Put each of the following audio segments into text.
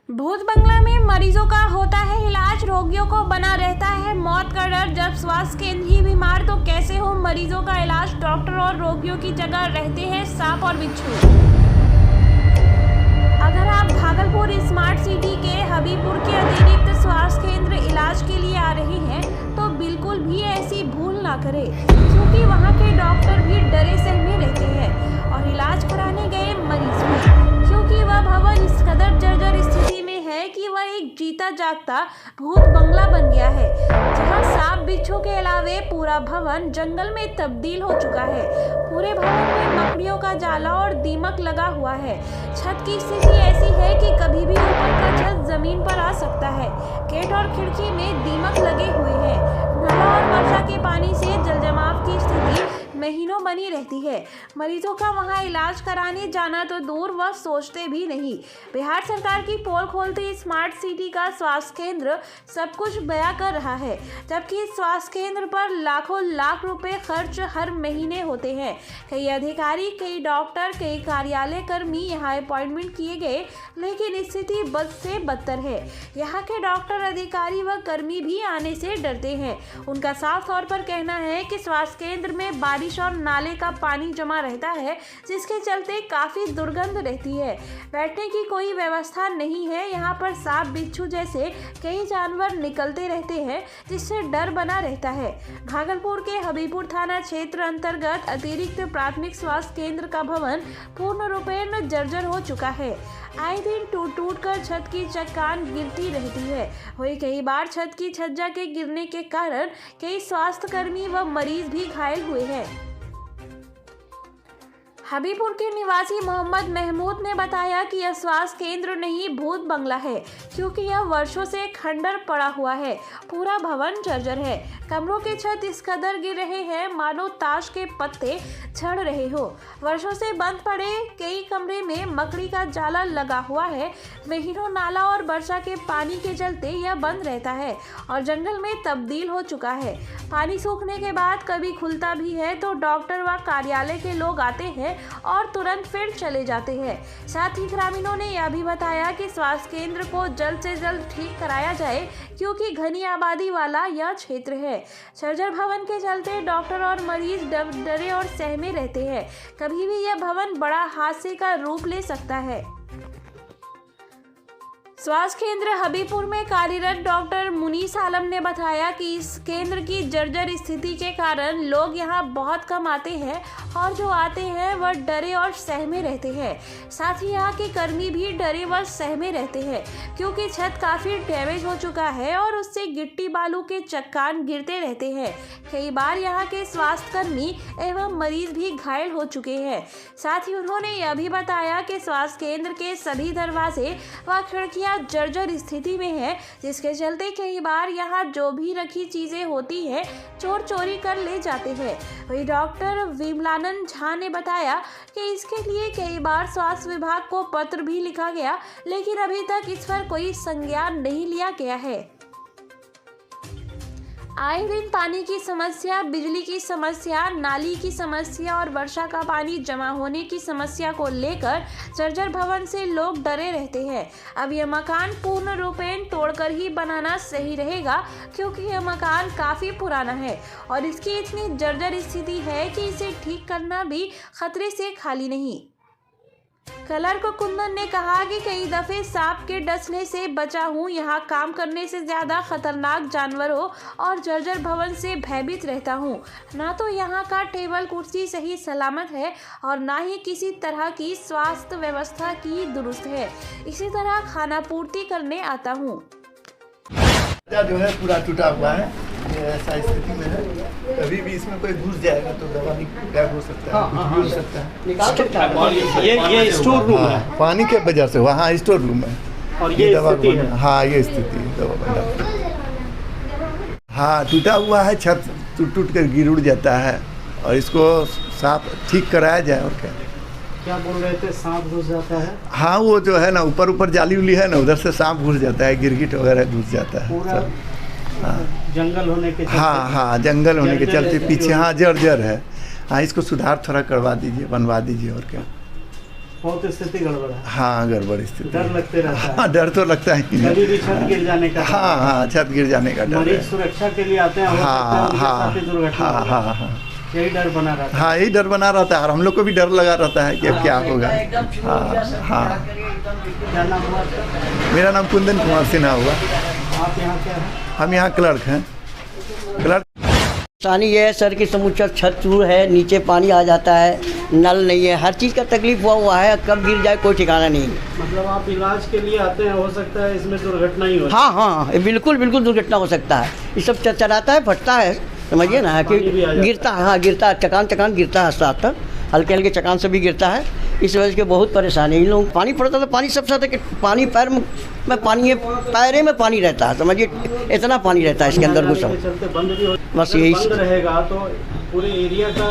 भूत बंगला में मरीजों का होता है इलाज, रोगियों को बना रहता है मौत का डर। जब स्वास्थ्य केंद्र ही बीमार तो कैसे हो मरीजों का इलाज। डॉक्टर और रोगियों की जगह रहते हैं सांप और बिच्छू। अगर आप भागलपुर स्मार्ट सिटी के हबीबपुर के अतिरिक्त स्वास्थ्य केंद्र इलाज के लिए आ रहे हैं तो बिल्कुल भी ऐसी भूल ना करें, क्योंकि वहाँ के डॉक्टर भी डरे सहमे रहते हैं और इलाज कराने गए मरीज भी, क्योंकि वह भवन इस कदर जर्जर स्थिति में है कि वह एक जीता जागता भूत बंगला बन गया है, जहाँ सांप बिच्छू के अलावे पूरा भवन जंगल में तब्दील हो चुका है। पूरे भवन में मकड़ियों का जाला और दीमक लगा हुआ है। छत की स्थिति ऐसी है कि कभी भी ऊपर का छत जमीन पर आ सकता है। गेट और खिड़की में दीमक लगे हुए हैं। नाला और वर्षा के पानी से जलजमाव की स्थिति महीनों बनी रहती है। मरीजों का वहां इलाज कराने जाना तो दूर, वह सोचते भी नहीं। बिहार सरकार की पोल खोलते स्मार्ट सिटी का स्वास्थ्य केंद्र सब कुछ बयां कर रहा है, जबकि इस स्वास्थ्य केंद्र पर लाखों लाख रुपए खर्च हर महीने होते हैं। कई अधिकारी, कई डॉक्टर, कई कार्यालय कर्मी यहाँ अपॉइंटमेंट किए गए, लेकिन स्थिति बद से बदतर है। यहाँ के डॉक्टर, अधिकारी व कर्मी भी आने से डरते हैं। उनका साफ तौर पर कहना है कि स्वास्थ्य केंद्र में बारिश और नाले का पानी जमा रहता है, जिसके चलते काफी दुर्गंध रहती है। बैठने की कोई व्यवस्था नहीं है। यहाँ पर सांप बिच्छू जैसे कई जानवर निकलते रहते हैं, जिससे डर बना रहता है। भागलपुर के हबीबपुर थाना क्षेत्र अंतर्गत अतिरिक्त प्राथमिक स्वास्थ्य केंद्र का भवन पूर्ण रूपेण जर्जर हो चुका है। आए दिन टूट कर छत की चट्टान गिरती रहती है। वही कई बार छत की छज्जा के गिरने के कारण कई स्वास्थ्य कर्मी व मरीज भी घायल हुए हैं। हबीबपुर के निवासी मोहम्मद महमूद ने बताया कि यह स्वास्थ्य केंद्र नहीं भूत बंगला है, क्योंकि यह वर्षों से खंडर पड़ा हुआ है। पूरा भवन जर्जर है। कमरों के छत इस कदर गिर रहे हैं मानो ताश के पत्ते झड़ रहे हो। वर्षों से बंद पड़े कई कमरे में मकड़ी का जाला लगा हुआ है। महीनों नाला और वर्षा के पानी के चलते यह बंद रहता है और जंगल में तब्दील हो चुका है। पानी सूखने के बाद कभी खुलता भी है तो डॉक्टर व कार्यालय के लोग आते हैं और तुरंत फिर चले जाते हैं। साथ ही ग्रामीणों ने यह भी बताया कि स्वास्थ्य केंद्र को जल्द से जल्द ठीक कराया जाए, क्योंकि घनी आबादी वाला यह क्षेत्र है। सर्जर भवन के चलते डॉक्टर और मरीज डरे और सहमे रहते हैं। कभी भी यह भवन बड़ा हादसे का रूप ले सकता है। स्वास्थ्य केंद्र हबीबपुर में कार्यरत डॉक्टर मुनीस आलम ने बताया कि इस केंद्र की जर्जर स्थिति के कारण लोग यहां बहुत कम आते हैं और जो आते हैं वह डरे और सहमे रहते हैं। साथ ही यहां के कर्मी भी डरे व सहमे रहते हैं, क्योंकि छत काफ़ी डैमेज हो चुका है और उससे गिट्टी बालू के चट्टान गिरते रहते हैं। कई बार यहाँ के स्वास्थ्य कर्मी एवं मरीज भी घायल हो चुके हैं। साथ ही उन्होंने यह भी बताया कि स्वास्थ्य केंद्र के सभी दरवाजे व खिड़कियाँ जर्जर स्थिति में है, जिसके चलते कई बार यहाँ जो भी रखी चीजें होती हैं चोर चोरी कर ले जाते हैं। वही डॉक्टर विमलानंद झा ने बताया कि इसके लिए कई बार स्वास्थ्य विभाग को पत्र भी लिखा गया, लेकिन अभी तक इस पर कोई संज्ञान नहीं लिया गया है। आए दिन पानी की समस्या, बिजली की समस्या, नाली की समस्या और वर्षा का पानी जमा होने की समस्या को लेकर जर्जर भवन से लोग डरे रहते हैं। अब यह मकान पूर्ण रूपेण तोड़कर ही बनाना सही रहेगा, क्योंकि यह मकान काफ़ी पुराना है और इसकी इतनी जर्जर स्थिति है कि इसे ठीक करना भी खतरे से खाली नहीं। क्लर्क कुंदन ने कहा कि कई दफे सांप के डसने से बचा हूँ। यहाँ काम करने से ज्यादा खतरनाक जानवरों और जर्जर भवन से भयभीत रहता हूँ। ना तो यहाँ का टेबल कुर्सी सही सलामत है और ना ही किसी तरह की स्वास्थ्य व्यवस्था की दुरुस्त है। इसी तरह खाना पूर्ति करने आता हूँ। जो है पूरा टूटा हुआ है, ऐसा स्थिति में है। कभी भी इसमें कोई घुस जाएगा तो दवा लीक हो सकता है, कुछ भी हो सकता है। निकाल सकता है। ये स्टोर रूम है, पानी के वजह से वहाँ स्टोर रूम है और ये दवा स्थिति है। हाँ, ये स्थिति है दवा भंडार। हाँ, टूटा हुआ है, छत टूट कर गिर उड़ जाता है और इसको साफ ठीक कराया जाए। और क्या बोल रहे थे, सांप घुस जाता है? हाँ, वो जो है ना ऊपर जाली उली है ना, उधर से सांप घुस जाता है, गिरगिट वगैरह घुस जाता है पूरा। हाँ, जंगल होने के चलते। हाँ, जंगल होने के चलते पीछे हाँ जर्जर है। हाँ, इसको सुधार थोड़ा करवा दीजिए, बनवा दीजिए। और क्या बहुत स्थिति गड़बड़ है। हाँ गड़बड़ स्थिति। डर लगते रहता है। हाँ डर तो लगता है कि कभी भी छत गिर जाने का। हाँ हाँ छत गिर जाने का डर मरीज है। सुरक्षा के लिए आते हैं, हो सकता है हाँ उनके हाँ साथ ही दुर्घटना हाँ हो हाँ जाए। हाँ यही डर बना रहता है। हाँ यही डर बना रहता है और हम लोग को भी डर लगा रहता है कि अब क्या होगा। हाँ हाँ। क्या नाम हुआ आपका? मेरा नाम कुंदन कुमार सिन्हा हुआ। आप यहाँ क्या है? हम यहाँ क्लर्क हैं। क्लर्क परेशानी ये है सर कि समूचा छत चूर है, नीचे पानी आ जाता है, नल नहीं है, हर चीज़ का तकलीफ हुआ है, कब गिर जाए कोई ठिकाना नहीं। मतलब आप इलाज के लिए आते हैं, हो सकता है इसमें दुर्घटना ही हो। हाँ हाँ बिल्कुल बिल्कुल दुर्घटना हो सकता है। ये सब चराता है, फटता है, समझिए ना कि गिरता है। हाँ गिरता है, चकान चकान गिरता है, साथ तक हल्के हल्के चकान से भी गिरता है। इस वजह से बहुत परेशानी। इन लोग पानी पड़ता तो पानी सब साथ, पानी पैर में पानी है, पैरे में पानी रहता है, समझिए इतना पानी रहता है इसके अंदर घुसा। बंद भी हो, बस यही बंद रहेगा तो पूरे एरिया का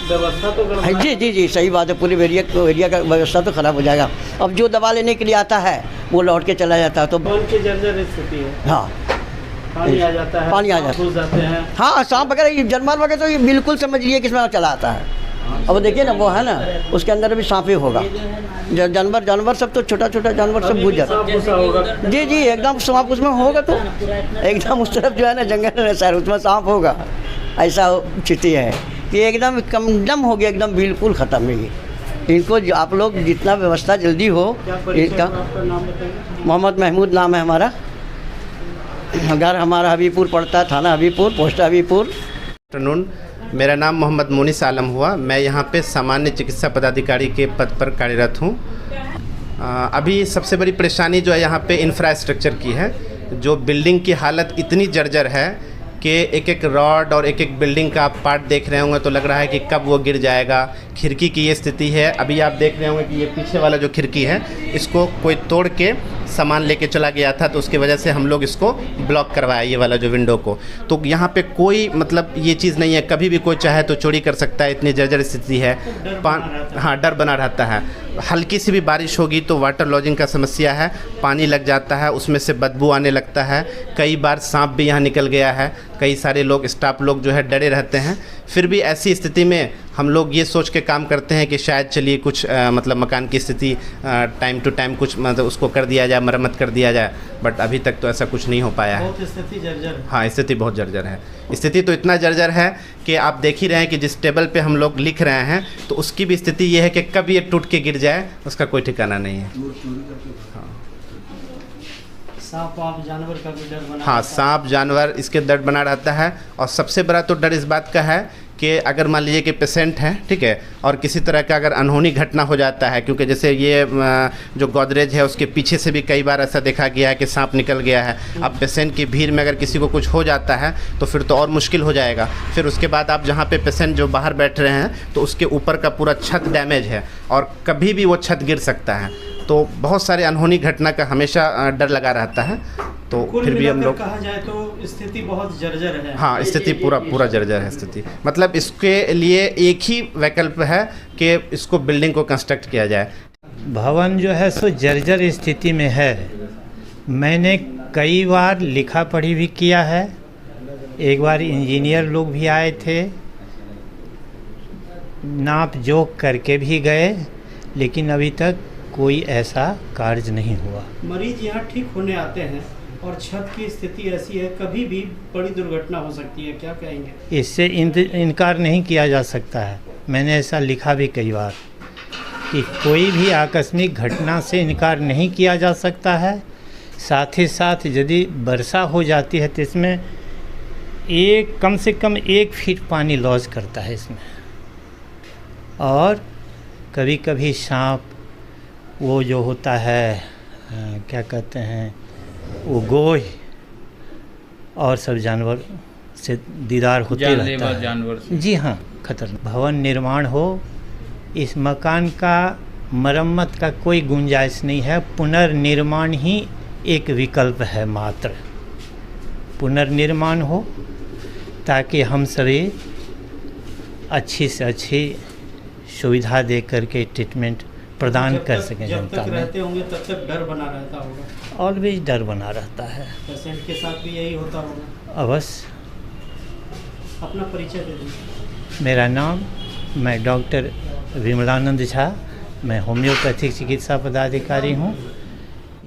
व्यवस्था तो गड़बड़ है। जी जी जी सही बात है। पूरे एरिया का व्यवस्था तो ख़राब हो जाएगा। अब जो दवा लेने के लिए आता है वो लौट के चला जाता है। तो भवन की जर्जर स्थिति है। हाँ पानी आ जाता है, पानी आ जाता है, घुस जाते हैं। हाँ सांप वगैरह, ये जानवर वगैरह तो ये बिल्कुल समझ लिए किसमें चला आता है। अब देखिए ना वो है ना, उसके अंदर भी सांप ही होगा। जानवर सब तो छोटा छोटा जानवर सब घुस जाता सांप घुसा होगा। है। जी जी एकदम सांप उसमें होगा, तो एकदम उस तरफ जो है ना जंगल है सर, उसमें सांप होगा। ऐसा स्थिति है कि एकदम कम हो गया, एकदम बिल्कुल ख़त्म है ये। इनको आप लोग जितना व्यवस्था जल्दी हो। क्या परिचय इनका हुआ? आपका नाम बताइए। मोहम्मद महमूद नाम है हमारा। घर हमारा हबीबपुर पड़ता है, थाना हबीबपुर, पोस्ट हबीबपुर। आफ्टरनून, मेरा नाम मोहम्मद मोनिस आलम हुआ। मैं यहाँ पे सामान्य चिकित्सा पदाधिकारी के पद पर कार्यरत हूँ। अभी सबसे बड़ी परेशानी जो है यहाँ पे इंफ्रास्ट्रक्चर की है। जो बिल्डिंग की हालत इतनी जर्जर है कि एक एक रॉड और एक एक बिल्डिंग का आप पार्ट देख रहे होंगे तो लग रहा है कि कब वो गिर जाएगा। खिड़की की ये स्थिति है। अभी आप देख रहे होंगे कि ये पीछे वाला जो खिड़की है इसको कोई तोड़ के सामान लेके चला गया था, तो उसकी वजह से हम लोग इसको ब्लॉक करवाया, ये वाला जो विंडो को। तो यहाँ पे कोई मतलब ये चीज़ नहीं है, कभी भी कोई चाहे तो चोरी कर सकता है, इतनी जर्जर स्थिति है। हाँ डर बना रहता है। हल्की सी भी बारिश होगी तो वाटर लॉजिंग का समस्या है, पानी लग जाता है, उसमें से बदबू आने लगता है। कई बार सांप भी यहाँ निकल गया है। कई सारे लोग, स्टाफ लोग जो है डरे रहते हैं। फिर भी ऐसी स्थिति में हम लोग ये सोच के काम करते हैं कि शायद चलिए कुछ मतलब मकान की स्थिति टाइम टू टाइम कुछ मतलब उसको कर दिया जाए, मरम्मत कर दिया जाए, बट अभी तक तो ऐसा कुछ नहीं हो पाया है। बहुत स्थिति जर्जर है। हाँ स्थिति बहुत जर्जर है। स्थिति तो इतना जर्जर है कि आप देख ही रहे हैं कि जिस टेबल पे हम लोग लिख रहे हैं तो उसकी भी स्थिति ये है कि कब ये टूट के गिर जाए उसका कोई ठिकाना नहीं है। सांप वाप जानवर का भी डर बना। हाँ सांप जानवर इसके डर बना रहता है। और सबसे बड़ा तो डर इस बात का है कि अगर मान लीजिए कि पेशेंट है, ठीक है, और किसी तरह का अगर अनहोनी घटना हो जाता है, क्योंकि जैसे ये जो गोदरेज है उसके पीछे से भी कई बार ऐसा देखा गया है कि सांप निकल गया है। अब पेशेंट की भीड़ में अगर किसी को कुछ हो जाता है तो फिर तो और मुश्किल हो जाएगा। फिर उसके बाद आप जहाँ पे पेशेंट जो बाहर बैठ रहे हैं तो उसके ऊपर का पूरा छत डैमेज है और कभी भी वो छत गिर सकता है। तो बहुत सारे अनहोनी घटना का हमेशा डर लगा रहता है। तो फिर भी हम लोग कहा जाए तो स्थिति बहुत जर्जर है। हाँ स्थिति पूरा जर्जर है स्थिति। मतलब इसके लिए एक ही विकल्प है कि इसको बिल्डिंग को कंस्ट्रक्ट किया जाए। भवन जो है सो जर्जर स्थिति में है। मैंने कई बार लिखा पढ़ी भी किया है। एक बार इंजीनियर लोग भी आए थे, नाप जोख करके भी गए, लेकिन अभी तक कोई ऐसा कार्य नहीं हुआ। मरीज यहाँ ठीक होने आते हैं और छत की स्थिति ऐसी है, कभी भी बड़ी दुर्घटना हो सकती है, क्या कहेंगे? इससे इनकार नहीं किया जा सकता है। मैंने ऐसा लिखा भी कई बार कि कोई भी आकस्मिक घटना से इनकार नहीं किया जा सकता है। साथ ही साथ यदि वर्षा हो जाती है तो इसमें कम से कम 1 फीट पानी लॉज करता है इसमें। और कभी कभी सांप, वो जो होता है क्या कहते हैं, वो गोह और सब जानवर से दीदार होते रहता है। जानवर से। जी हाँ खतरनाक। भवन निर्माण हो, इस मकान का मरम्मत का कोई गुंजाइश नहीं है। पुनर्निर्माण ही एक विकल्प है मात्र। पुनर्निर्माण हो ताकि हम सभी अच्छी से अच्छी सुविधा दे करके ट्रीटमेंट प्रदान कर सकें जनता में। रहते होंगे तब तक डर बना रहता होगा। ऑलवेज डर बना रहता है। पेशेंट के साथ भी यही होता होगा। अवश्य। अपना परिचय दे दीजिए। मेरा नाम, मैं डॉक्टर विमलानंद झा, मैं होम्योपैथिक चिकित्सा पदाधिकारी हूँ।